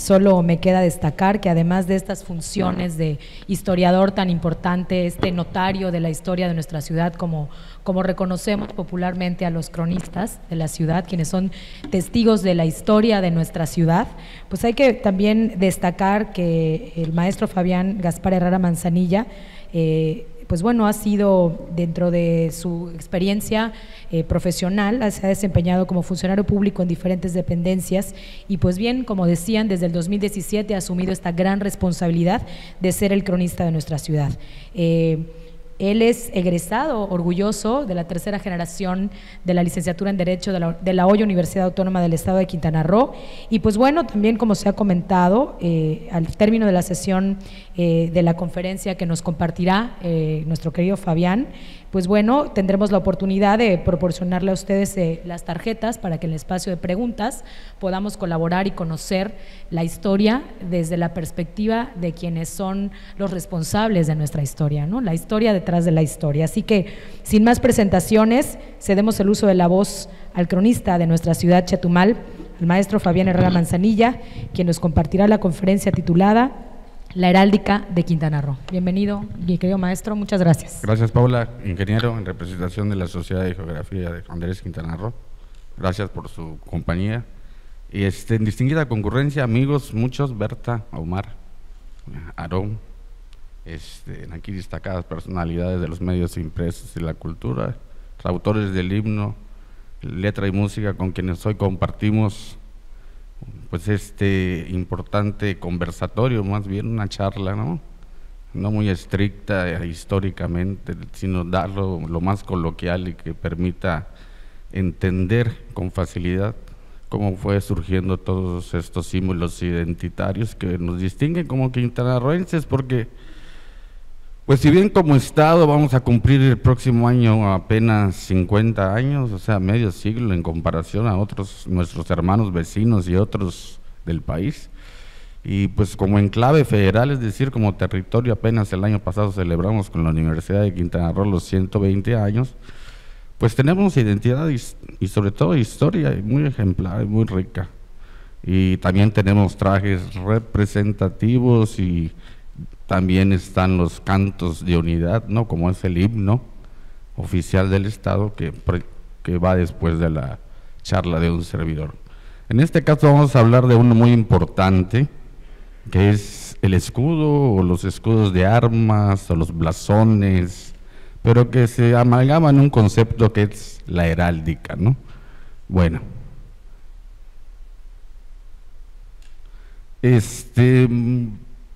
solo me queda destacar que además de estas funciones de historiador tan importante, este notario de la historia de nuestra ciudad, como reconocemos popularmente a los cronistas de la ciudad, quienes son testigos de la historia de nuestra ciudad, pues hay que también destacar que el maestro Fabián Gaspar Herrera Manzanilla, pues bueno, ha sido dentro de su experiencia profesional, se ha desempeñado como funcionario público en diferentes dependencias y pues bien, como decían, desde el 2017 ha asumido esta gran responsabilidad de ser el cronista de nuestra ciudad. Él es egresado, orgulloso, de la tercera generación de la licenciatura en Derecho de la hoy Universidad Autónoma del Estado de Quintana Roo. Y pues bueno, también como se ha comentado, al término de la sesión de la conferencia que nos compartirá nuestro querido Fabián, pues bueno, tendremos la oportunidad de proporcionarle a ustedes las tarjetas para que en el espacio de preguntas podamos colaborar y conocer la historia desde la perspectiva de quienes son los responsables de nuestra historia, ¿no? La historia detrás de la historia. Así que, sin más presentaciones, cedemos el uso de la voz al cronista de nuestra ciudad, Chetumal, el maestro Fabián Herrera Manzanilla, quien nos compartirá la conferencia titulada La Heráldica de Quintana Roo. Bienvenido, mi querido maestro, muchas gracias. Gracias, Paula, ingeniero en representación de la Sociedad de Geografía de Andrés Quintana Roo. Gracias por su compañía. Y en distinguida concurrencia, amigos, muchos, Berta, Omar, Aarón, aquí destacadas personalidades de los medios impresos y la cultura, autores del himno, letra y música con quienes hoy compartimos pues importante conversatorio, más bien una charla, ¿no? No muy estricta históricamente, sino darlo lo más coloquial y que permita entender con facilidad cómo fue surgiendo todos estos símbolos identitarios que nos distinguen como quintanarroenses, porque pues si bien como Estado vamos a cumplir el próximo año apenas 50 años, o sea, medio siglo en comparación a otros, nuestros hermanos vecinos y otros del país, y pues como enclave federal, es decir, como territorio, apenas el año pasado celebramos con la Universidad de Quintana Roo los 120 años, pues tenemos identidad y sobre todo historia muy ejemplar, muy rica, y también tenemos trajes representativos y también están los cantos de unidad, ¿no? Como es el himno oficial del Estado que va después de la charla de un servidor. En este caso vamos a hablar de uno muy importante, que es el escudo o los escudos de armas o los blasones, pero que se amalgama en un concepto que es la heráldica, ¿no? Bueno,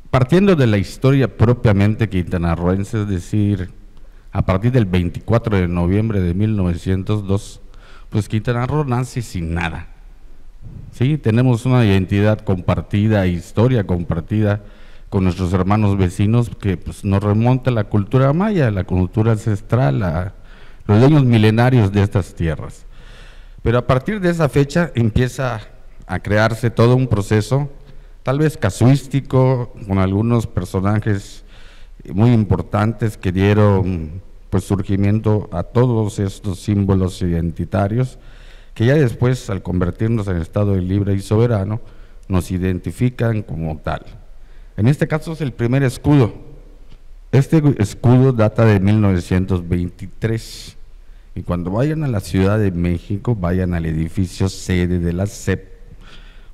partiendo de la historia propiamente quintanarroense, es decir, a partir del 24 de noviembre de 1902, pues Quintana Roo nace sin nada. Sí, tenemos una identidad compartida, historia compartida con nuestros hermanos vecinos que pues, nos remonta a la cultura maya, la cultura ancestral, a los leños milenarios de estas tierras. Pero a partir de esa fecha empieza a crearse todo un proceso tal vez casuístico, con algunos personajes muy importantes que dieron pues surgimiento a todos estos símbolos identitarios, que ya después, al convertirnos en Estado libre y soberano, nos identifican como tal. En este caso es el primer escudo. Este escudo data de 1923, y cuando vayan a la Ciudad de México, vayan al edificio sede de la SEP,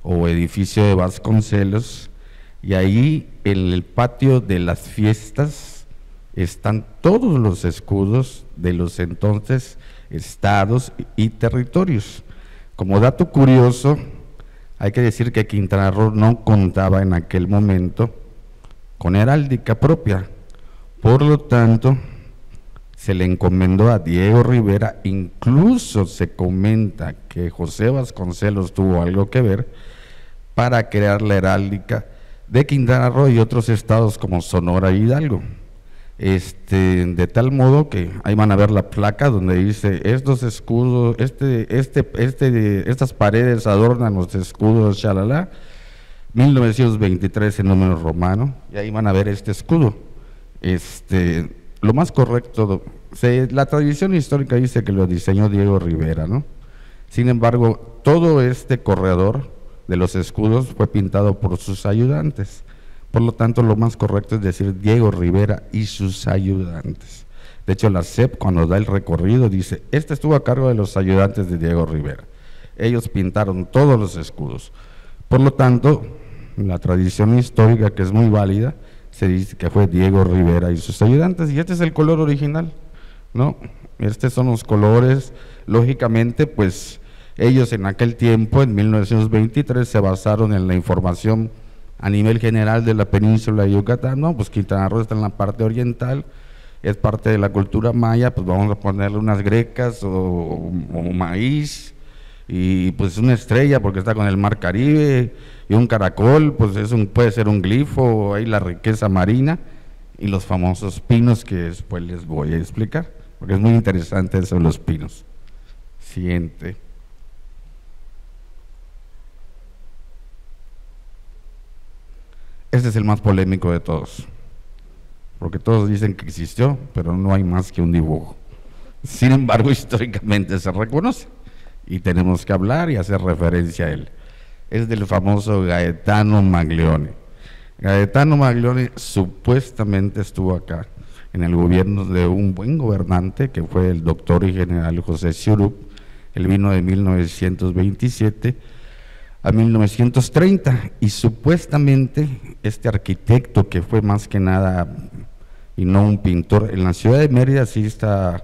o edificio de Vasconcelos, y ahí en el patio de las fiestas están todos los escudos de los entonces estados y territorios. Como dato curioso, hay que decir que Quintana Roo no contaba en aquel momento con heráldica propia, por lo tanto se le encomendó a Diego Rivera, incluso se comenta que José Vasconcelos tuvo algo que ver para crear la heráldica de Quintana Roo y otros estados como Sonora e Hidalgo. De tal modo que ahí van a ver la placa donde dice estos escudos, estas paredes adornan los escudos, shalala, 1923 en número romano, y ahí van a ver este escudo. Lo más correcto, la tradición histórica dice que lo diseñó Diego Rivera, ¿no? Sin embargo, todo este corredor de los escudos fue pintado por sus ayudantes. Por lo tanto, lo más correcto es decir Diego Rivera y sus ayudantes. De hecho, la SEP, cuando da el recorrido, dice, este estuvo a cargo de los ayudantes de Diego Rivera. Ellos pintaron todos los escudos. Por lo tanto, la tradición histórica, que es muy válida, se dice que fue Diego Rivera y sus ayudantes, y este es el color original, ¿no? Estos son los colores. Lógicamente, pues, ellos en aquel tiempo, en 1923, se basaron en la información a nivel general de la península de Yucatán, ¿no? Pues Quintana Roo está en la parte oriental, es parte de la cultura maya, pues vamos a ponerle unas grecas o maíz, y pues una estrella porque está con el mar Caribe, y un caracol, pues puede ser un glifo, ahí la riqueza marina, y los famosos pinos que después les voy a explicar, porque es muy interesante eso de los pinos. Siguiente. Este es el más polémico de todos, porque todos dicen que existió, pero no hay más que un dibujo. Sin embargo, históricamente se reconoce y tenemos que hablar y hacer referencia a él. Es del famoso Gaetano Maglione. Gaetano Maglione supuestamente estuvo acá en el gobierno de un buen gobernante que fue el doctor y general José Ciurup. Él vino de 1927 a 1930 y supuestamente este arquitecto, que fue más que nada y no un pintor, en la ciudad de Mérida sí está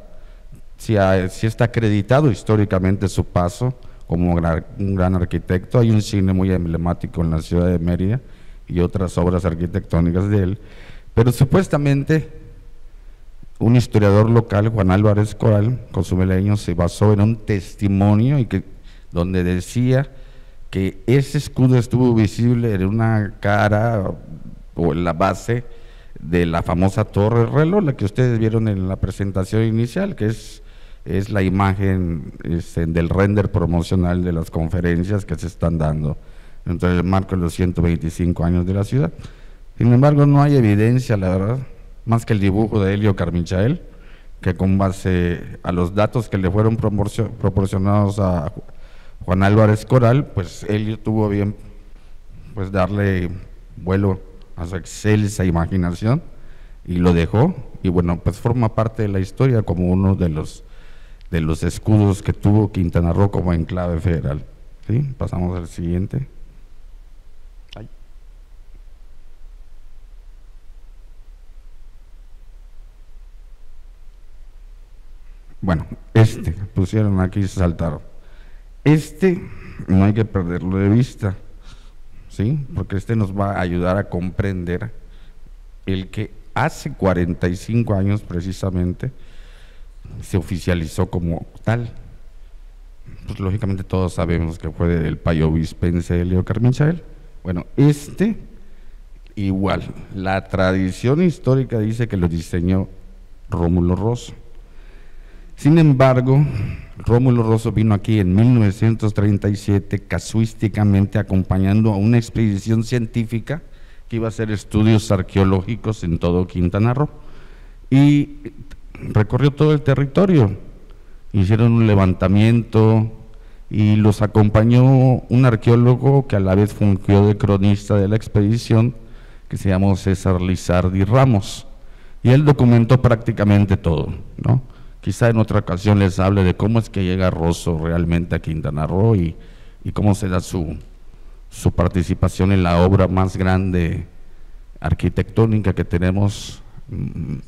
acreditado históricamente su paso como un gran arquitecto. Hay un cine muy emblemático en la ciudad de Mérida y otras obras arquitectónicas de él, pero supuestamente un historiador local, Juan Álvarez Coral, consumileño, se basó en un testimonio donde decía que ese escudo estuvo visible en una cara o en la base de la famosa Torre Reloj, la que ustedes vieron en la presentación inicial, que es la imagen del render promocional de las conferencias que se están dando dentro del marco de los 125 años de la ciudad. Sin embargo, no hay evidencia, la verdad, más que el dibujo de Helio Carmichael, que con base a los datos que le fueron proporcionados a Juan Álvarez Coral, pues Helio tuvo bien pues darle vuelo a su excelsa imaginación y lo dejó, y bueno, pues forma parte de la historia como uno de los escudos que tuvo Quintana Roo como enclave federal. ¿Sí? Pasamos al siguiente. Ay. Bueno, pusieron aquí y saltaron. No hay que perderlo de vista, ¿sí? Porque nos va a ayudar a comprender el que hace 45 años precisamente se oficializó como tal. Pues lógicamente todos sabemos que fue del payovispense Helio Carmichael. Bueno, igual, la tradición histórica dice que lo diseñó Rómulo Rosso. Sin embargo, Rómulo Rosso vino aquí en 1937 casuísticamente acompañando a una expedición científica que iba a hacer estudios arqueológicos en todo Quintana Roo, y recorrió todo el territorio, hicieron un levantamiento y los acompañó un arqueólogo que a la vez fungió de cronista de la expedición, que se llamó César Lizardi Ramos, y él documentó prácticamente todo, ¿no? Quizá en otra ocasión les hable de cómo es que llega Rosso realmente a Quintana Roo y cómo se da su participación en la obra más grande arquitectónica que tenemos,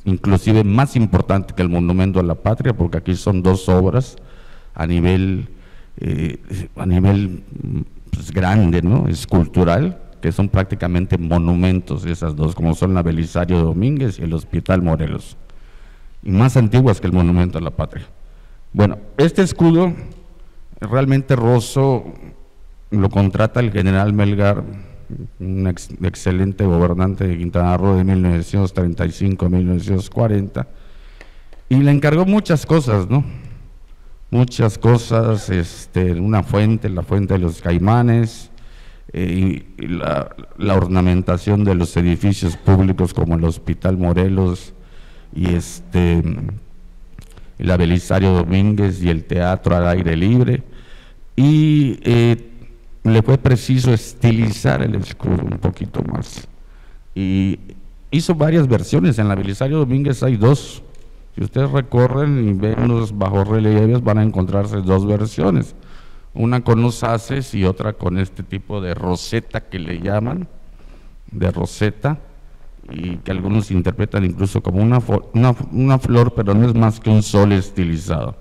inclusive más importante que el Monumento a la Patria, porque aquí son dos obras a nivel pues, grande, ¿no? Escultural, que son prácticamente monumentos esas dos, como son la Belisario Domínguez y el Hospital Morelos, y más antiguas que el Monumento a la Patria. Bueno, este escudo realmente Rosso lo contrata el general Melgar, un excelente gobernante de Quintana Roo de 1935 a 1940, y le encargó muchas cosas, ¿no? Muchas cosas, una fuente, la fuente de los Caimanes, y la ornamentación de los edificios públicos como el Hospital Morelos y la Belisario Domínguez y el Teatro al Aire Libre, y le fue preciso estilizar el escudo un poquito más. Y hizo varias versiones. En la Belisario Domínguez hay dos. Si ustedes recorren y ven los bajorrelieves, van a encontrarse dos versiones. Una con los haces y otra con este tipo de roseta que le llaman, de roseta, y que algunos interpretan incluso como una flor, pero no es más que un sol estilizado.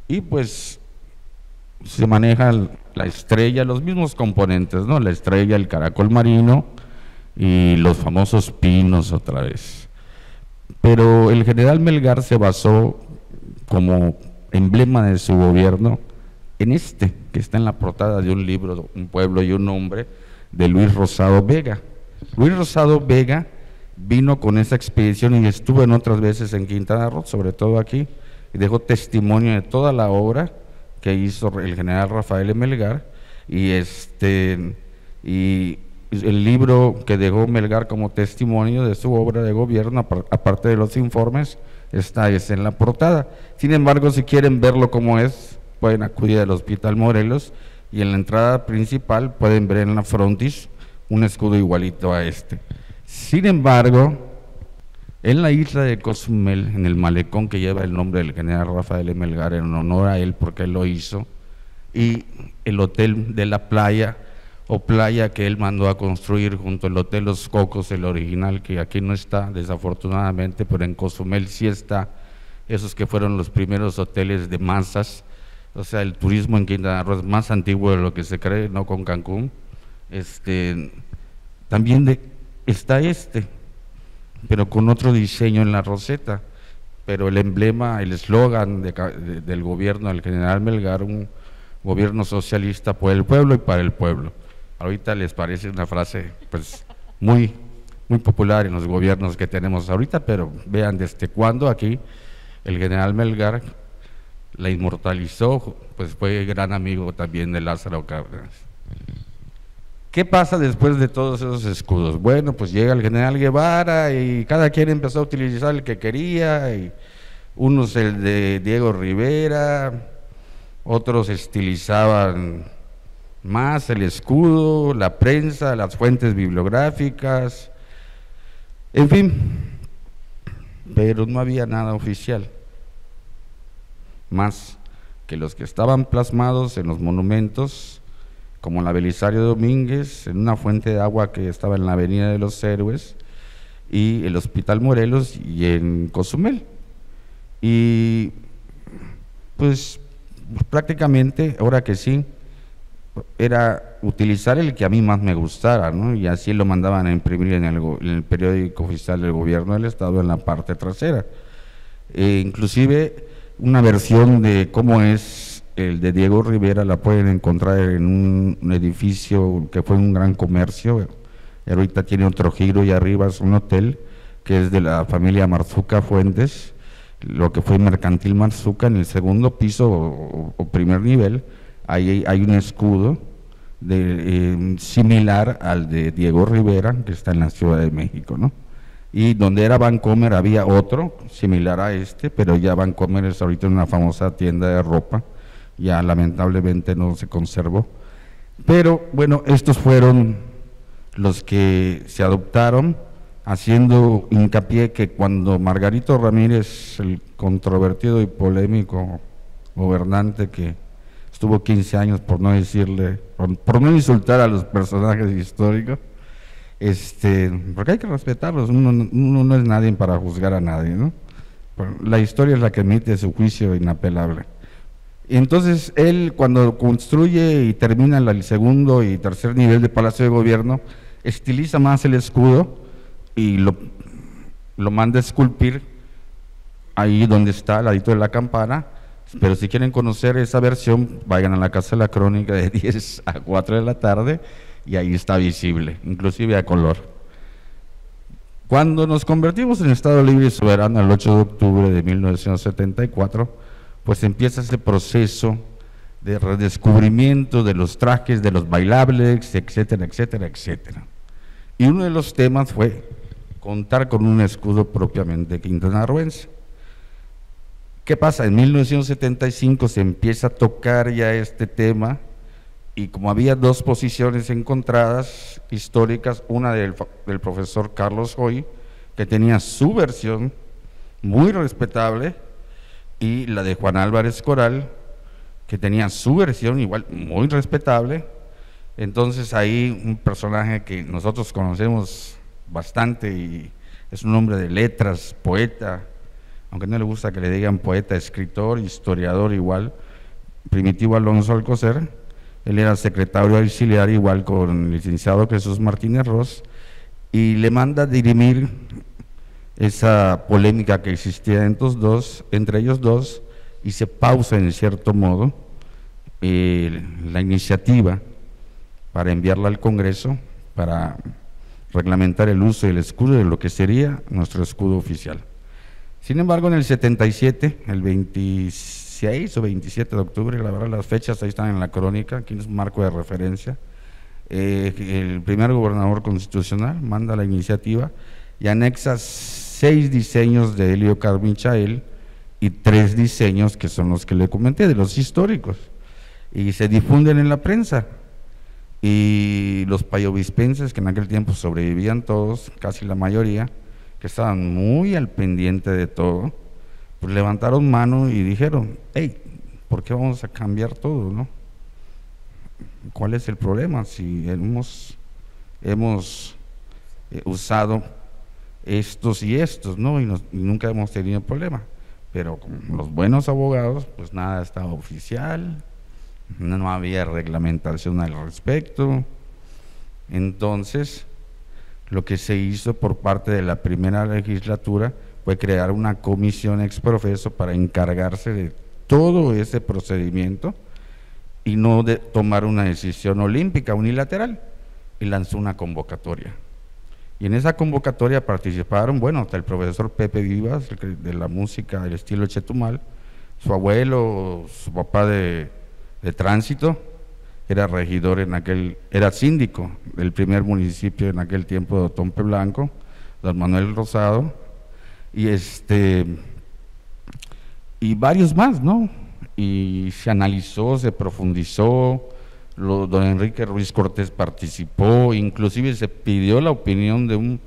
Y pues se maneja la estrella, los mismos componentes, ¿no? La estrella, el caracol marino y los famosos pinos otra vez. Pero el general Melgar se basó como emblema de su gobierno en este, que está en la portada de un libro, Un pueblo y un hombre, de Luis Rosado Vega. Luis Rosado Vega vino con esa expedición y estuvo en otras veces en Quintana Roo, sobre todo aquí, y dejó testimonio de toda la obra que hizo el general Rafael Melgar, y el libro que dejó Melgar como testimonio de su obra de gobierno, aparte de los informes, está en la portada. Sin embargo, si quieren verlo como es, pueden acudir al Hospital Morelos, y en la entrada principal pueden ver en la frontis un escudo igualito a este. Sin embargo, en la isla de Cozumel, en el malecón que lleva el nombre del general Rafael Melgar, en honor a él porque él lo hizo, y el hotel de la playa, o playa que él mandó a construir junto al Hotel Los Cocos, el original, que aquí no está desafortunadamente, pero en Cozumel sí está, esos que fueron los primeros hoteles de masas. O sea, el turismo en Quintana Roo es más antiguo de lo que se cree, no con Cancún. También está pero con otro diseño en la roseta, pero el emblema, el eslogan del gobierno del general Melgar, un gobierno socialista por el pueblo y para el pueblo. Ahorita les parece una frase pues muy popular en los gobiernos que tenemos ahorita, pero vean desde cuándo aquí el general Melgar la inmortalizó, pues fue gran amigo también de Lázaro Cárdenas. ¿Qué pasa después de todos esos escudos? Bueno, pues llega el general Guevara y cada quien empezó a utilizar el que quería, y unos el de Diego Rivera, otros estilizaban más el escudo, la prensa, las fuentes bibliográficas, en fin, pero no había nada oficial, más que los que estaban plasmados en los monumentos, como la Belisario Domínguez, en una fuente de agua que estaba en la Avenida de los Héroes, y el Hospital Morelos, y en Cozumel. Y pues prácticamente, ahora que sí, era utilizar el que a mí más me gustara, ¿no? Y así lo mandaban a imprimir en el periódico oficial del gobierno del estado, en la parte trasera. Inclusive una versión de cómo es el de Diego Rivera la pueden encontrar en un edificio que fue un gran comercio, ahorita tiene otro giro, y arriba es un hotel que es de la familia Marzuca Fuentes, lo que fue Mercantil Marzuca. En el segundo piso o primer nivel ahí hay un escudo similar al de Diego Rivera, que está en la Ciudad de México, ¿no? Y donde era Vancomer había otro similar a pero ya Vancomer es ahorita una famosa tienda de ropa, ya lamentablemente no se conservó. Pero bueno, estos fueron los que se adoptaron, haciendo hincapié que cuando Margarito Ramírez, el controvertido y polémico gobernante que estuvo 15 años, por no no insultar a los personajes históricos, porque hay que respetarlos, uno no es nadie para juzgar a nadie, ¿no? La historia es la que emite su juicio inapelable. Entonces él, cuando construye y termina el segundo y tercer nivel de Palacio de Gobierno, estiliza más el escudo y lo manda a esculpir ahí donde está, al ladito de la campana. Pero si quieren conocer esa versión, vayan a la Casa de la Crónica de 10 a 4 de la tarde, y ahí está visible, inclusive a color. Cuando nos convertimos en Estado Libre y Soberano el 8 de octubre de 1974, pues empieza ese proceso de redescubrimiento de los trajes, de los bailables, etcétera, etcétera, etcétera. Y uno de los temas fue contar con un escudo propiamente quintanarroense. ¿Qué pasa? En 1975 se empieza a tocar ya este tema, y como había dos posiciones encontradas históricas, una del profesor Carlos Hoy, que tenía su versión muy respetable, y la de Juan Álvarez Coral, que tenía su versión igual muy respetable. Entonces ahí un personaje que nosotros conocemos bastante y es un hombre de letras, poeta, aunque no le gusta que le digan poeta, escritor, historiador igual, Primitivo Alonso Alcocer. Él era secretario auxiliar igual con el licenciado Jesús Martínez Ros, y le manda dirimir esa polémica que existía entre ellos dos, y se pausa en cierto modo la iniciativa para enviarla al Congreso para reglamentar el uso del escudo de lo que sería nuestro escudo oficial. Sin embargo, en el 77, el 26 o 27 de octubre, la verdad las fechas ahí están en la crónica, aquí es un marco de referencia, el primer gobernador constitucional manda la iniciativa y anexa 6 diseños de Helio Carmichael y 3 diseños que son los que le comenté, de los históricos, y se difunden en la prensa. Y los payovispenses, que en aquel tiempo sobrevivían todos, casi la mayoría, que estaban muy al pendiente de todo, pues levantaron mano y dijeron: hey, ¿por qué vamos a cambiar todo, no? ¿Cuál es el problema? Si hemos usado estos y estos, ¿no? Y nunca hemos tenido problema. Pero como los buenos abogados, pues nada estaba oficial, no había reglamentación al respecto. Entonces, lo que se hizo por parte de la primera legislatura fue crear una comisión ex profeso para encargarse de todo ese procedimiento y no de tomar una decisión olímpica unilateral, y lanzó una convocatoria. Y en esa convocatoria participaron, bueno, hasta el profesor Pepe Vivas, de la música del estilo Chetumal, su abuelo, su papá de tránsito, era regidor era síndico del primer municipio en aquel tiempo de Otompe Blanco, don Manuel Rosado, y varios más, ¿no? Y se analizó, se profundizó, don Enrique Ruiz Cortés participó, inclusive se pidió la opinión de un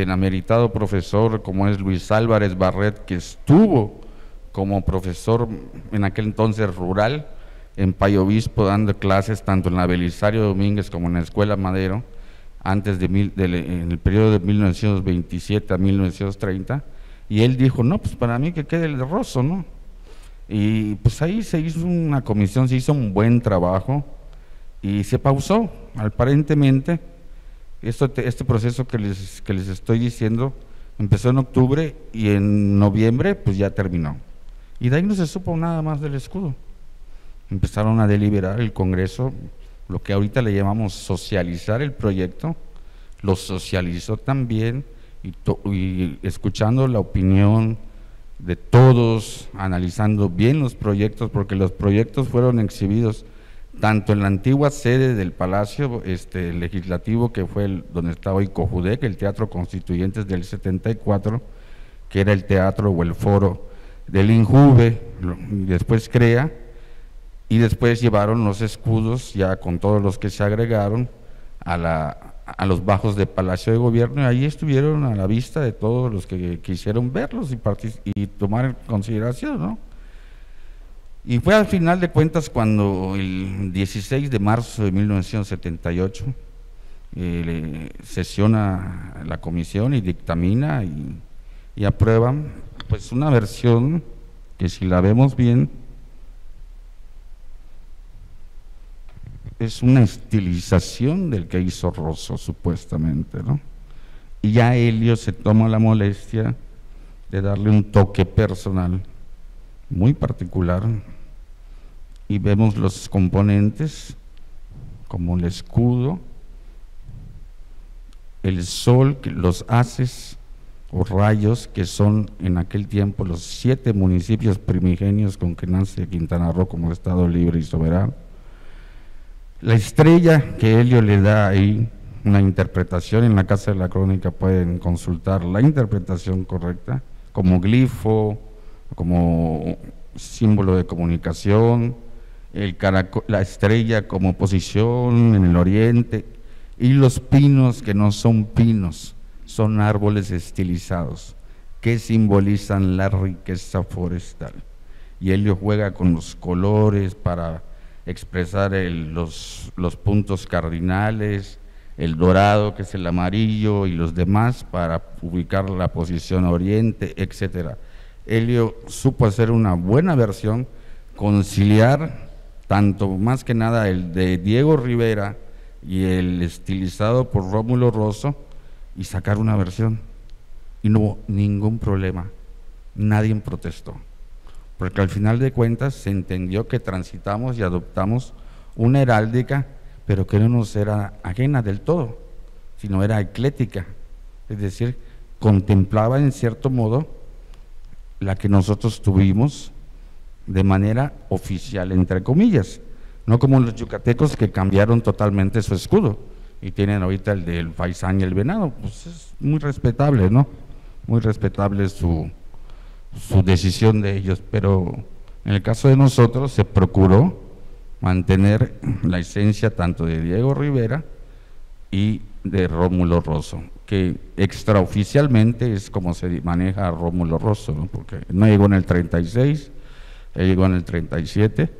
ameritado profesor como es Luis Álvarez Barret, que estuvo como profesor en aquel entonces rural en Payo Obispo, dando clases tanto en la Belisario Domínguez como en la Escuela Madero, en el periodo de 1927 a 1930, y él dijo: no, pues para mí que quede el de Rosso, ¿no? Y pues ahí se hizo una comisión, se hizo un buen trabajo y se pausó. Aparentemente este proceso que les estoy diciendo empezó en octubre y en noviembre pues ya terminó, y de ahí no se supo nada más del escudo. Empezaron a deliberar el Congreso, lo que ahorita le llamamos socializar el proyecto, lo socializó también, y escuchando la opinión de todos, analizando bien los proyectos, porque los proyectos fueron exhibidos tanto en la antigua sede del Palacio Legislativo, que fue donde está hoy Cojudec, el Teatro Constituyentes del 74, que era el teatro o el foro del INJUVE, y después CREA, y después llevaron los escudos, ya con todos los que se agregaron, a los bajos de Palacio de Gobierno, y ahí estuvieron a la vista de todos los que quisieron verlos y tomar en consideración, ¿no? Y fue al final de cuentas cuando el 16 de marzo de 1978 sesiona la comisión y dictamina y aprueban pues una versión que, si la vemos bien, es una estilización del que hizo Rosso, supuestamente, ¿no? Y ya Helio se toma la molestia de darle un toque personal muy particular, y vemos los componentes como el escudo, el sol, los haces o rayos, que son en aquel tiempo los 7 municipios primigenios con que nace Quintana Roo como estado libre y soberano. La estrella que Helio le da ahí, una interpretación, en la Casa de la Crónica pueden consultar la interpretación correcta, como glifo, como símbolo de comunicación, la estrella como posición en el oriente, y los pinos que no son pinos, son árboles estilizados que simbolizan la riqueza forestal. Y Helio juega con los colores para expresar los puntos cardinales, el dorado que es el amarillo y los demás para ubicar la posición oriente, etcétera. Helio supo hacer una buena versión, conciliar tanto más que nada el de Diego Rivera y el estilizado por Rómulo Rosso y sacar una versión. Y no hubo ningún problema, nadie protestó, porque al final de cuentas se entendió que transitamos y adoptamos una heráldica, pero que no nos era ajena del todo, sino era eclética, es decir, contemplaba en cierto modo la que nosotros tuvimos de manera oficial, entre comillas, no como los yucatecos que cambiaron totalmente su escudo y tienen ahorita el del faisán y el venado. Pues es muy respetable, ¿no? Muy respetable su decisión de ellos, pero en el caso de nosotros se procuró mantener la esencia tanto de Diego Rivera y de Rómulo Rosso, que extraoficialmente es como se maneja a Rómulo Rosso, ¿no? Porque no llegó en el 36, él llegó en el 37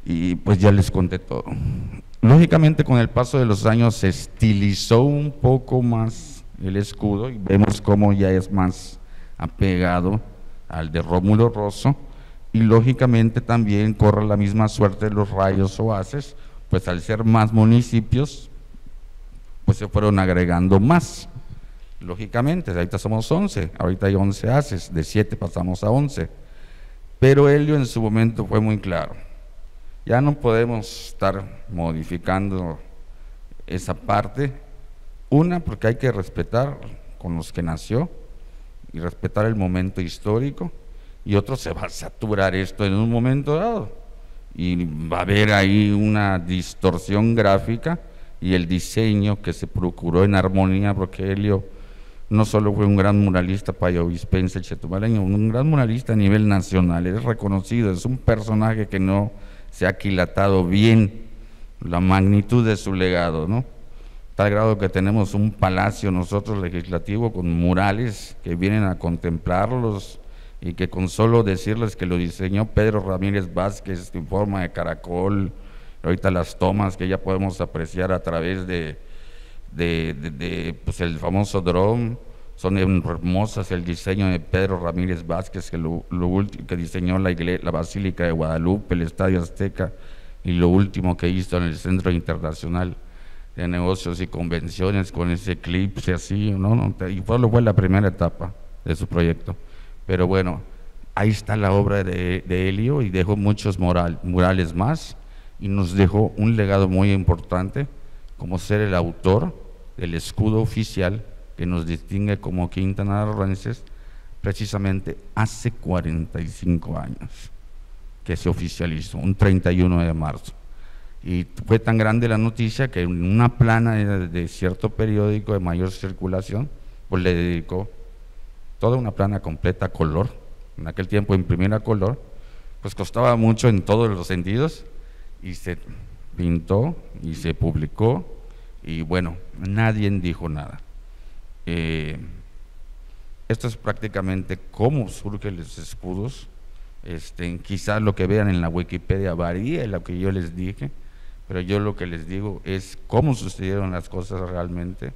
y pues ya les conté todo. Lógicamente con el paso de los años se estilizó un poco más el escudo y vemos cómo ya es más apegado al de Rómulo Rosso, y lógicamente también corre la misma suerte de los rayos o haces, pues al ser más municipios pues se fueron agregando más, lógicamente. Ahorita somos 11, ahorita hay 11 haces, de 7 pasamos a 11, pero Helio en su momento fue muy claro: ya no podemos estar modificando esa parte, una, porque hay que respetar con los que nació y respetar el momento histórico, y otro, se va a saturar esto en un momento dado y va a haber ahí una distorsión gráfica, y el diseño que se procuró en armonía, porque Helio no solo fue un gran muralista payovispense chetumaleño, un gran muralista a nivel nacional, es reconocido, es un personaje que no se ha aquilatado bien la magnitud de su legado, ¿no? Tal grado que tenemos un palacio nosotros legislativo con murales que vienen a contemplarlos, y que con solo decirles que lo diseñó Pedro Ramírez Vázquez en forma de caracol, ahorita las tomas que ya podemos apreciar a través de pues el famoso dron, son hermosas. El diseño de Pedro Ramírez Vázquez, que lo último que diseñó la Basílica de Guadalupe, el Estadio Azteca, y lo último que hizo en el Centro Internacional de Negocios y Convenciones con ese eclipse así, y fue la primera etapa de su proyecto. Pero bueno, ahí está la obra de Helio, y dejó muchos murales más, y nos dejó un legado muy importante como ser el autor del escudo oficial que nos distingue como quintanarroenses, precisamente hace 45 años que se oficializó, un 31 de marzo. Y fue tan grande la noticia que en una plana de cierto periódico de mayor circulación, pues le dedicó toda una plana completa a color. En aquel tiempo imprimir a color pues costaba mucho en todos los sentidos, y se pintó y se publicó, y bueno, nadie dijo nada. Esto es prácticamente cómo surgen los escudos. Quizás lo que vean en la Wikipedia varía de lo que yo les dije, pero yo lo que les digo es cómo sucedieron las cosas realmente.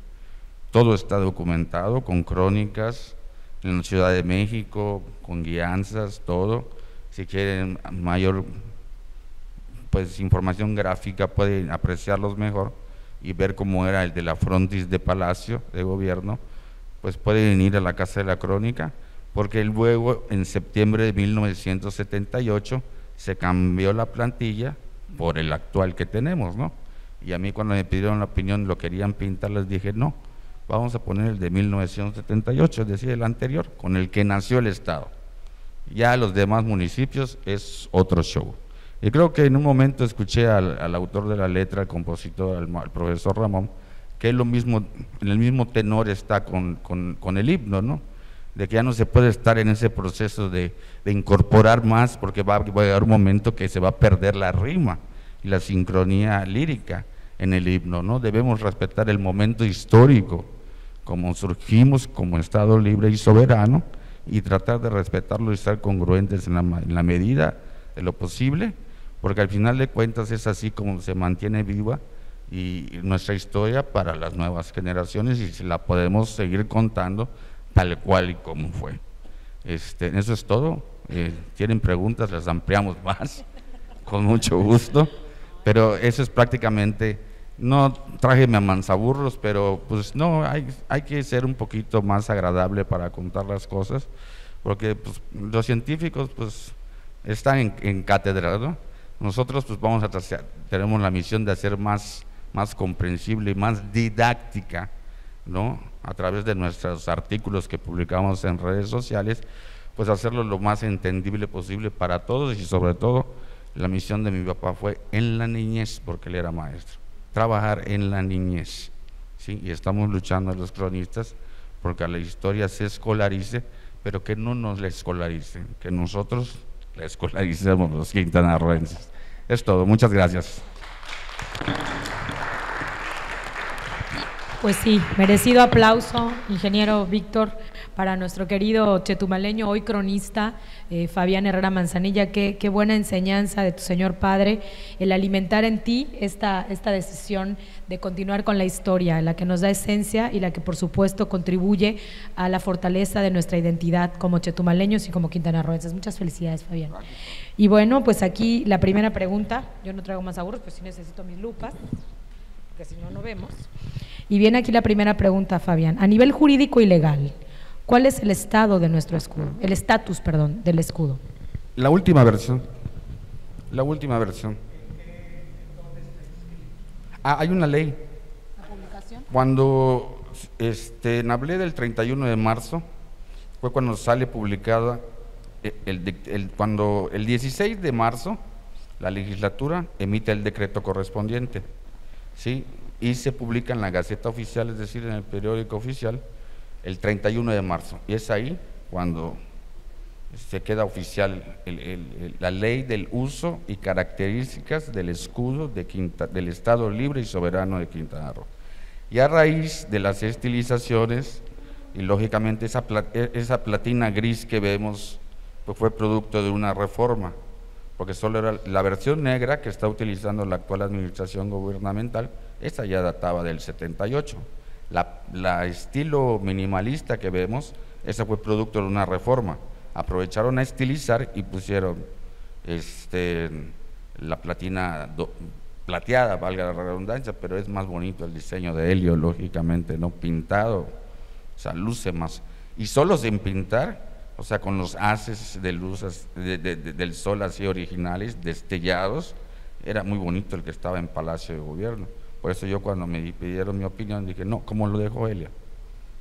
Todo está documentado con crónicas en la Ciudad de México, con guianzas, todo. Si quieren mayor pues información gráfica, pueden apreciarlos mejor y ver cómo era el de la frontis de Palacio de Gobierno. Pues pueden ir a la Casa de la Crónica, porque luego en septiembre de 1978 se cambió la plantilla por el actual que tenemos, ¿no? Y a mí cuando me pidieron la opinión, lo querían pintar, les dije no, vamos a poner el de 1978, es decir, el anterior, con el que nació el Estado. Ya los demás municipios es otro show. Y creo que en un momento escuché al autor de la letra, al compositor, al profesor Ramón, que es lo mismo, en el mismo tenor está con el himno, ¿no? de que ya no se puede estar en ese proceso de incorporar más, porque va a llegar un momento que se va a perder la rima y la sincronía lírica en el himno, ¿no? Debemos respetar el momento histórico, como surgimos como Estado libre y soberano, y tratar de respetarlo y estar congruentes en la medida de lo posible, porque al final de cuentas es así como se mantiene viva y nuestra historia para las nuevas generaciones, y si la podemos seguir contando tal cual y como fue. Eso es todo. Tienen preguntas, las ampliamos más, con mucho gusto, pero eso es prácticamente, no traje a manzaburros, pero pues no, hay que ser un poquito más agradable para contar las cosas, porque pues, los científicos pues están en cátedra, ¿no? Nosotros pues tenemos la misión de hacer más comprensible y más didáctica, ¿no? A través de nuestros artículos que publicamos en redes sociales, pues hacerlo lo más entendible posible para todos, y sobre todo la misión de mi papá fue en la niñez, porque él era maestro, trabajar en la niñez, ¿sí? Y estamos luchando los cronistas porque la historia se escolarice, pero que no nos la escolaricen, que nosotros la escolaricemos los quintanarroenses. Es todo, muchas gracias. Pues sí, merecido aplauso, ingeniero Víctor, para nuestro querido chetumaleño, hoy cronista, Fabián Herrera Manzanilla. Qué buena enseñanza de tu señor padre, el alimentar en ti esta decisión de continuar con la historia, la que nos da esencia y la que por supuesto contribuye a la fortaleza de nuestra identidad como chetumaleños y como quintanarroenses. Muchas felicidades, Fabián. Y bueno, pues aquí la primera pregunta, yo no traigo más aburros, pues sí necesito mis lupas, porque si no, no vemos. Y viene aquí la primera pregunta, Fabián. A nivel jurídico y legal, ¿cuál es el estado de nuestro escudo? El estatus, perdón, del escudo. La última versión. La última versión. Hay una ley. ¿La publicación? Cuando hablé del 31 de marzo, fue cuando sale publicada, cuando el 16 de marzo, la legislatura emite el decreto correspondiente, ¿sí? Y se publica en la Gaceta Oficial, es decir, en el periódico oficial, el 31 de marzo. Y es ahí cuando se queda oficial la ley del uso y características del escudo del Estado Libre y Soberano de Quintana Roo. Y a raíz de las estilizaciones, y lógicamente esa platina gris que vemos, pues fue producto de una reforma, porque solo era la versión negra que está utilizando la actual administración gubernamental. Esa ya databa del 78. La estilo minimalista que vemos, esa fue producto de una reforma. Aprovecharon a estilizar y pusieron la platina plateada, valga la redundancia, pero es más bonito el diseño de helio, lógicamente, no pintado, o sea, luce más. Y solo sin pintar, o sea, con los haces de luces del sol así originales, destellados, era muy bonito el que estaba en Palacio de Gobierno. Por eso yo, cuando me pidieron mi opinión, dije, no, ¿cómo lo dejó Helio?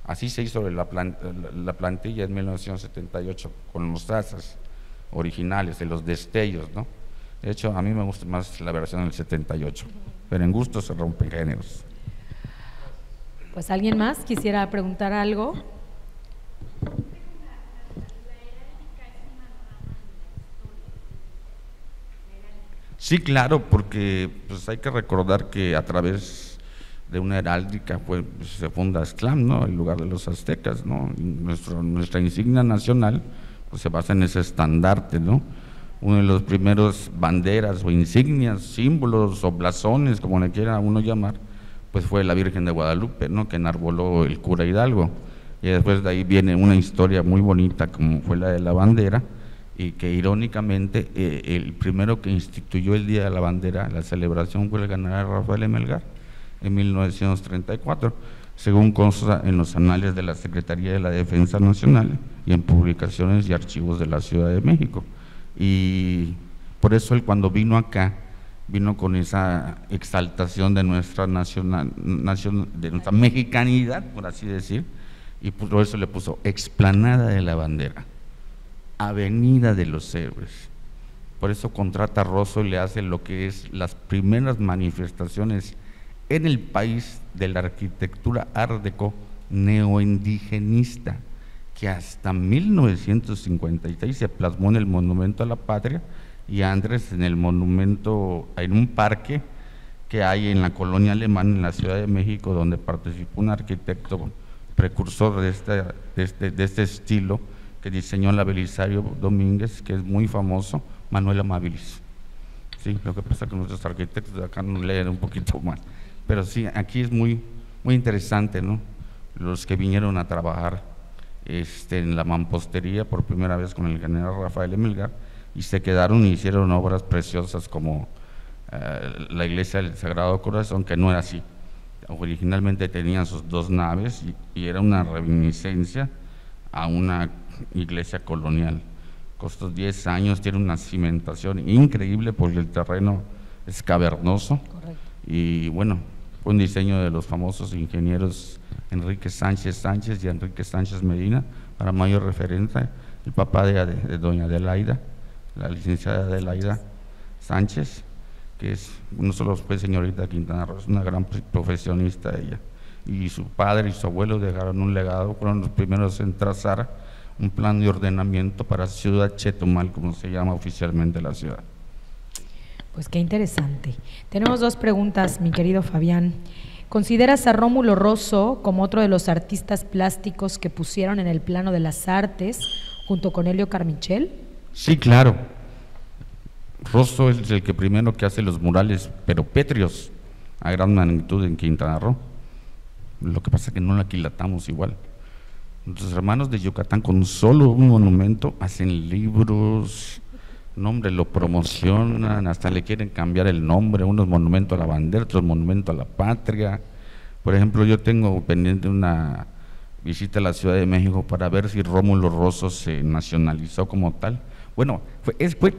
Así se hizo la plantilla en 1978, con los haces originales, de los destellos, ¿no? De hecho, a mí me gusta más la versión del 78, pero en gusto se rompen géneros. Pues alguien más quisiera preguntar algo. Sí, claro, porque pues hay que recordar que a través de una heráldica se funda Aztlán, ¿no? El lugar de los aztecas, ¿no? Y nuestra insignia nacional pues se basa en ese estandarte, ¿no? Uno de los primeros banderas o insignias, símbolos o blasones, como le quiera uno llamar, pues fue la Virgen de Guadalupe, ¿no? Que enarboló el cura Hidalgo. Y después de ahí viene una historia muy bonita, como fue la de la bandera, y que irónicamente el primero que instituyó el Día de la Bandera, la celebración, fue el general Rafael M. Melgar en 1934, según consta en los anales de la Secretaría de la Defensa Nacional y en publicaciones y archivos de la Ciudad de México. Y por eso él, cuando vino acá, vino con esa exaltación de nuestra de nuestra mexicanidad, por así decir, y por eso le puso explanada de la bandera, Avenida de los Héroes. Por eso contrata a Rosso y le hace lo que es las primeras manifestaciones en el país de la arquitectura art déco neoindigenista, que hasta 1956 se plasmó en el Monumento a la Patria y Andrés en el monumento, en un parque que hay en la colonia alemana en la Ciudad de México, donde participó un arquitecto precursor de este estilo que diseñó la Belisario Domínguez, que es muy famoso, Manuel Amabilis. Sí, lo que pasa es que nuestros arquitectos de acá nos leen un poquito mal, pero sí, aquí es muy interesante, ¿no? Los que vinieron a trabajar en la mampostería por primera vez con el general Rafael Emilgar y se quedaron y hicieron obras preciosas como la iglesia del Sagrado Corazón, que no era así. Originalmente tenían sus 2 naves y era una reminiscencia a una iglesia colonial. Costó 10 años, tiene una cimentación increíble porque el terreno es cavernoso. Correcto. Y bueno, fue un diseño de los famosos ingenieros Enrique Sánchez Sánchez y Enrique Sánchez Medina, para mayor referencia, el papá de doña Adelaida, la licenciada Adelaida Sánchez, que no solo fue señorita de Quintana Roo, es una gran profesionista ella, y su padre y su abuelo dejaron un legado, fueron los primeros en trazar un plan de ordenamiento para Ciudad Chetumal, como se llama oficialmente la ciudad. Pues qué interesante. Tenemos 2 preguntas, mi querido Fabián. ¿Consideras a Rómulo Rosso como otro de los artistas plásticos que pusieron en el plano de las artes junto con Helio Carmichael? Sí, claro. Rosso es el que primero que hace los murales, pero pétreos, a gran magnitud en Quintana Roo. Lo que pasa es que no lo aquilatamos igual. Nuestros hermanos de Yucatán, con solo un monumento, hacen libros, nombre, lo promocionan, hasta le quieren cambiar el nombre, unos monumentos a la bandera, otros monumentos a la patria. Por ejemplo, yo tengo pendiente una visita a la Ciudad de México para ver si Rómulo Rosso se nacionalizó como tal. Bueno, fue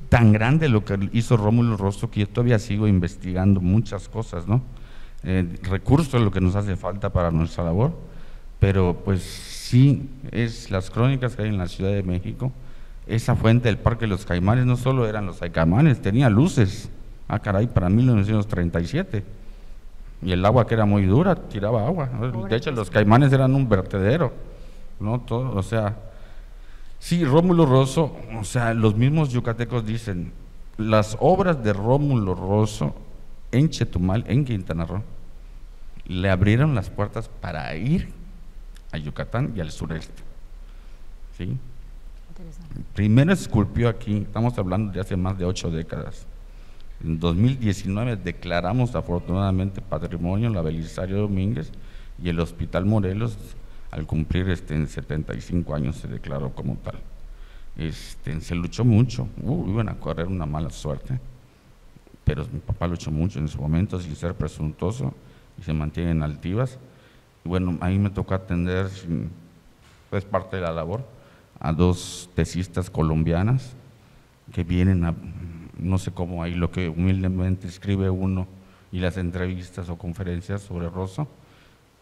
tan grande lo que hizo Rómulo Rosso que yo todavía sigo investigando muchas cosas, ¿no? Recursos es lo que nos hace falta para nuestra labor, pero pues sí, es las crónicas que hay en la Ciudad de México. Esa fuente del Parque de los Caimanes no solo eran los caimanes, tenía luces, caray, para 1937, y el agua que era muy dura, tiraba agua, ¿no? De hecho los caimanes eran un vertedero, ¿no? Todo, o sea, sí, Rómulo Rosso, o sea, los mismos yucatecos dicen, las obras de Rómulo Rosso en Chetumal, en Quintana Roo, le abrieron las puertas para ir a Yucatán y al sureste, ¿sí? Primero esculpió aquí, estamos hablando de hace más de 8 décadas. En 2019 declaramos afortunadamente patrimonio la Belisario Domínguez, y el Hospital Morelos, al cumplir en 75 años, se declaró como tal. Se luchó mucho, iban a correr una mala suerte, pero mi papá luchó mucho en su momento sin ser presuntuoso y se mantiene en altivas. Y bueno, a mí me tocó atender, es parte de la labor, a 2 tesistas colombianas que vienen a, no sé cómo, ahí lo que humildemente escribe uno y las entrevistas o conferencias sobre Rosso,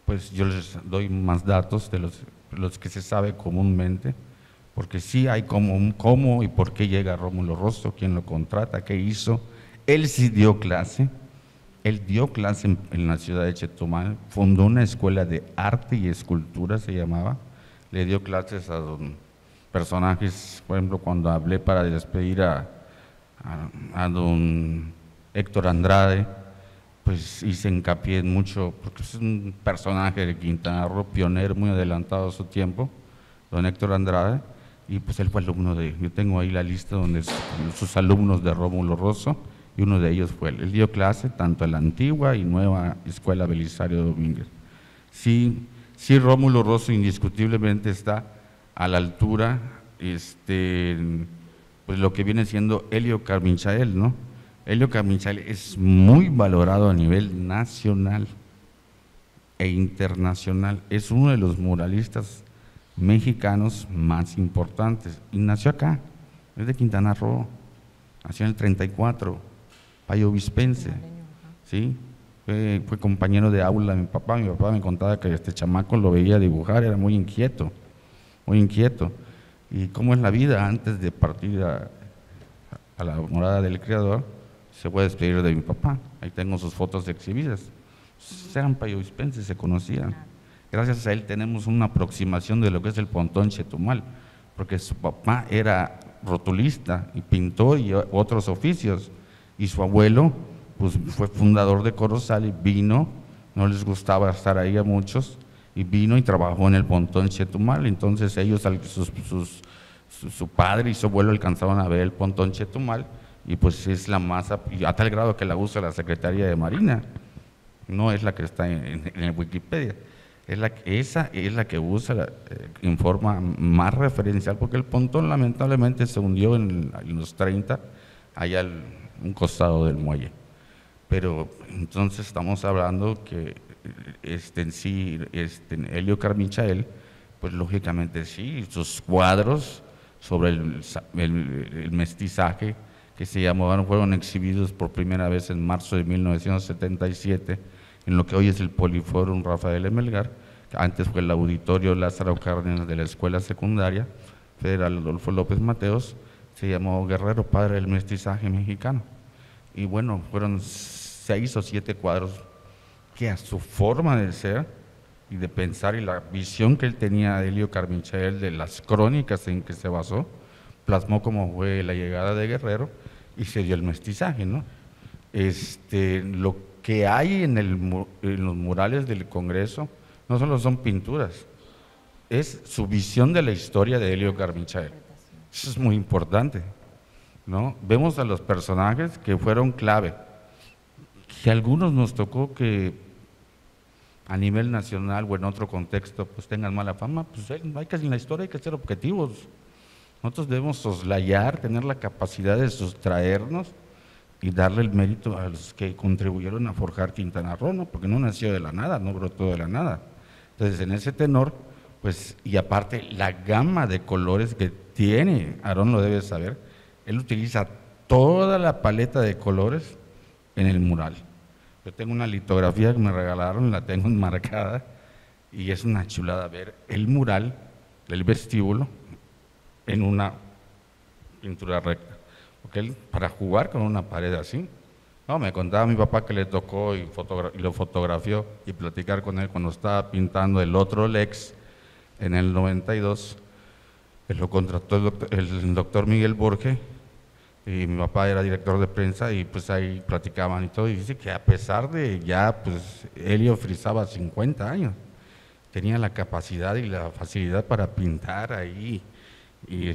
pues yo les doy más datos de los que se sabe comúnmente, porque sí hay cómo y por qué llega Rómulo Rosso, quién lo contrata, qué hizo. Él sí dio clase, en la ciudad de Chetumal, fundó una escuela de arte y escultura, se llamaba, le dio clases a personajes, por ejemplo, cuando hablé para despedir a don Héctor Andrade, pues hice hincapié en mucho, porque es un personaje de Quintana Roo, pionero, muy adelantado a su tiempo, don Héctor Andrade, y pues él fue alumno yo tengo ahí la lista donde sus alumnos de Rómulo Rosso, y uno de ellos fue él dio clase tanto en la antigua y nueva escuela Belisario Domínguez. Sí, Rómulo Rosso indiscutiblemente está a la altura, pues lo que viene siendo Helio Carmichael, ¿no? Helio Carmichael es muy valorado a nivel nacional e internacional, es uno de los muralistas mexicanos más importantes, y nació acá, es de Quintana Roo, nació en el 34, Payo Vispense, ¿sí? Fue compañero de aula de mi papá me contaba que este chamaco lo veía dibujar, era muy inquieto, y cómo es la vida antes de partir a la morada del Creador, se puede despedir de mi papá, ahí tengo sus fotos exhibidas, eran payovispenses, se conocían, gracias a él tenemos una aproximación de lo que es el Pontón Chetumal, porque su papá era rotulista y pintor y otros oficios, y su abuelo pues fue fundador de Corozal y vino, no les gustaba estar ahí a muchos, y vino y trabajó en el Pontón Chetumal. Entonces ellos, su padre y su abuelo alcanzaban a ver el Pontón Chetumal, y pues es la masa, y a tal grado que la usa la Secretaría de Marina, no es la que está en Wikipedia, esa es la que usa en forma más referencial, porque el pontón lamentablemente se hundió en los 30, allá un costado del muelle. Pero entonces estamos hablando que Helio Carmichael, pues lógicamente sí, sus cuadros sobre el mestizaje que se llamaban, fueron exhibidos por primera vez en marzo de 1977 en lo que hoy es el Poliforum Rafael Melgar, que antes fue el Auditorio Lázaro Cárdenas de la Escuela Secundaria Federal Adolfo López Mateos. Se llamó Guerrero, padre del mestizaje mexicano. Y bueno, fueron 6 o 7 cuadros que a su forma de ser y de pensar y la visión que él tenía de Helio Carmichael, de las crónicas en que se basó, plasmó cómo fue la llegada de Guerrero y se dio el mestizaje, ¿no? Lo que hay en los murales del Congreso no solo son pinturas, es su visión de la historia de Helio Carmichael. Eso es muy importante, ¿no? Vemos a los personajes que fueron clave, que a algunos nos tocó que a nivel nacional o en otro contexto pues tengan mala fama, pues hay que, en la historia hay que ser objetivos. Nosotros debemos soslayar, tener la capacidad de sustraernos y darle el mérito a los que contribuyeron a forjar Quintana Roo, ¿no? Porque no nació de la nada, no brotó de la nada. Entonces, en ese tenor, pues, y aparte la gama de colores que tiene, Aarón lo debe saber, él utiliza toda la paleta de colores en el mural. Yo tengo una litografía que me regalaron, la tengo enmarcada, y es una chulada ver el mural del vestíbulo en una pintura recta. Porque él, para jugar con una pared así, no, me contaba mi papá que le tocó y lo fotografió y platicar con él cuando estaba pintando el otro Lex en el 92, él lo contrató el doctor Miguel Borge, y mi papá era director de prensa y pues ahí platicaban y todo, y dice que a pesar de ya, pues Helio frisaba 50 años, tenía la capacidad y la facilidad para pintar ahí, y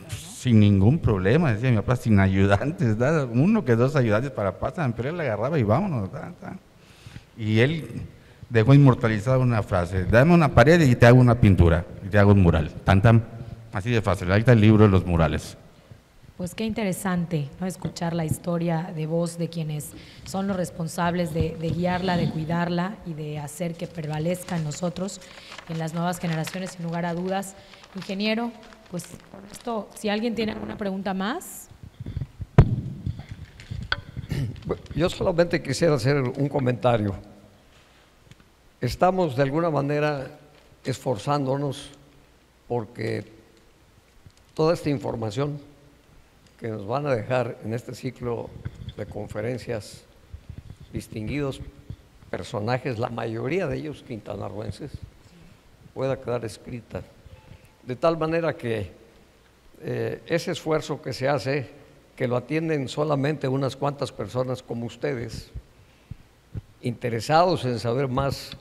sin ningún problema, decía mi papá, sin ayudantes, nada, 1 que 2 ayudantes para pasar, pero él agarraba y vámonos, y él dejó inmortalizada una frase: dame una pared y te hago una pintura, y te hago un mural, así de fácil. Ahí está el libro de los murales. Pues qué interesante, ¿no?, escuchar la historia de voz de quienes son los responsables de guiarla, de cuidarla y de hacer que prevalezca en nosotros, en las nuevas generaciones, sin lugar a dudas. Ingeniero, pues con esto, si alguien tiene alguna pregunta más. Yo solamente quisiera hacer un comentario. Estamos de alguna manera esforzándonos porque toda esta información que nos van a dejar en este ciclo de conferencias distinguidos personajes, la mayoría de ellos quintanarroenses, pueda quedar escrita, de tal manera que ese esfuerzo que se hace, que lo atienden solamente unas cuantas personas como ustedes, interesados en saber más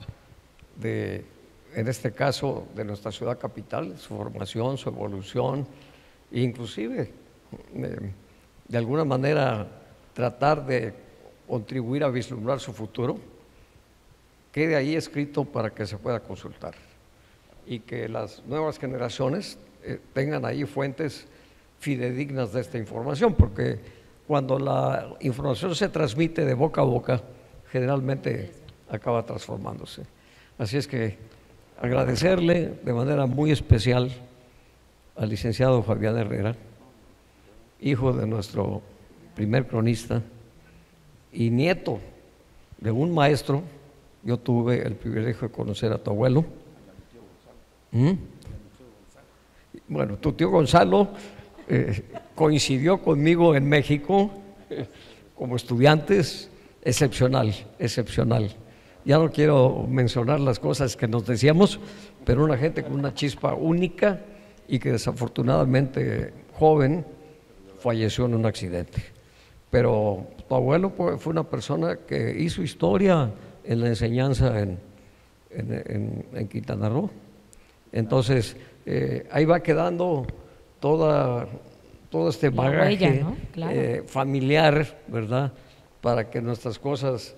de, en este caso, de nuestra ciudad capital, su formación, su evolución, e inclusive de alguna manera tratar de contribuir a vislumbrar su futuro, quede ahí escrito para que se pueda consultar y que las nuevas generaciones tengan ahí fuentes fidedignas de esta información, porque cuando la información se transmite de boca a boca, generalmente acaba transformándose. Así es que agradecerle de manera muy especial al licenciado Fabián Herrera, hijo de nuestro primer cronista y nieto de un maestro. Yo tuve el privilegio de conocer a tu abuelo. Bueno, tu tío Gonzalo coincidió conmigo en México como estudiantes, excepcional, excepcional. ya no quiero mencionar las cosas que nos decíamos, pero una gente con una chispa única y que desafortunadamente joven falleció en un accidente. Pero tu abuelo fue una persona que hizo historia en la enseñanza en Quintana Roo. Entonces, ahí va quedando todo este bagaje huella, ¿no? Claro. familiar, ¿verdad? Para que nuestras cosas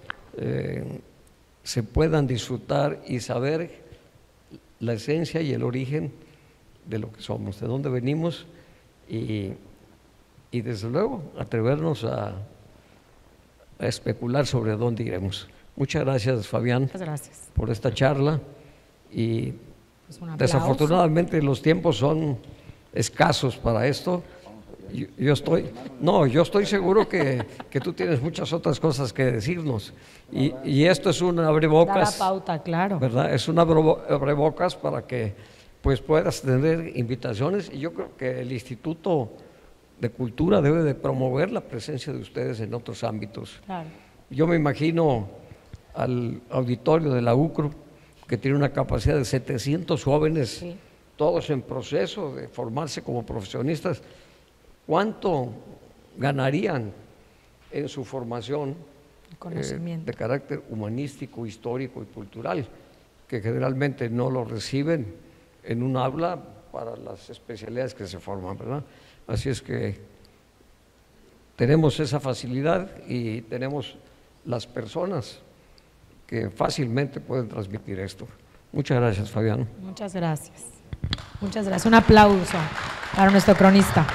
se puedan disfrutar y saber la esencia y el origen de lo que somos, de dónde venimos y desde luego atrevernos a especular sobre dónde iremos. Muchas gracias, Fabián, Muchas gracias. por esta charla y Pues un aplauso. desafortunadamente los tiempos son escasos para esto. Yo estoy seguro que tú tienes muchas otras cosas que decirnos y esto es un abrebocas, Da la pauta, claro. ¿verdad? Es un abrebocas para que pues puedas tener invitaciones y yo creo que el Instituto de Cultura debe de promover la presencia de ustedes en otros ámbitos. Claro. Yo me imagino al auditorio de la UCRO, que tiene una capacidad de 700 jóvenes, Sí. todos en proceso de formarse como profesionistas. ¿Cuánto ganarían en su formación Conocimiento. de carácter humanístico, histórico y cultural, que generalmente no lo reciben en un aula para las especialidades que se forman, ¿verdad? Así es que tenemos esa facilidad y tenemos las personas que fácilmente pueden transmitir esto. Muchas gracias, Fabián. Muchas gracias. Muchas gracias. Un aplauso para nuestro cronista.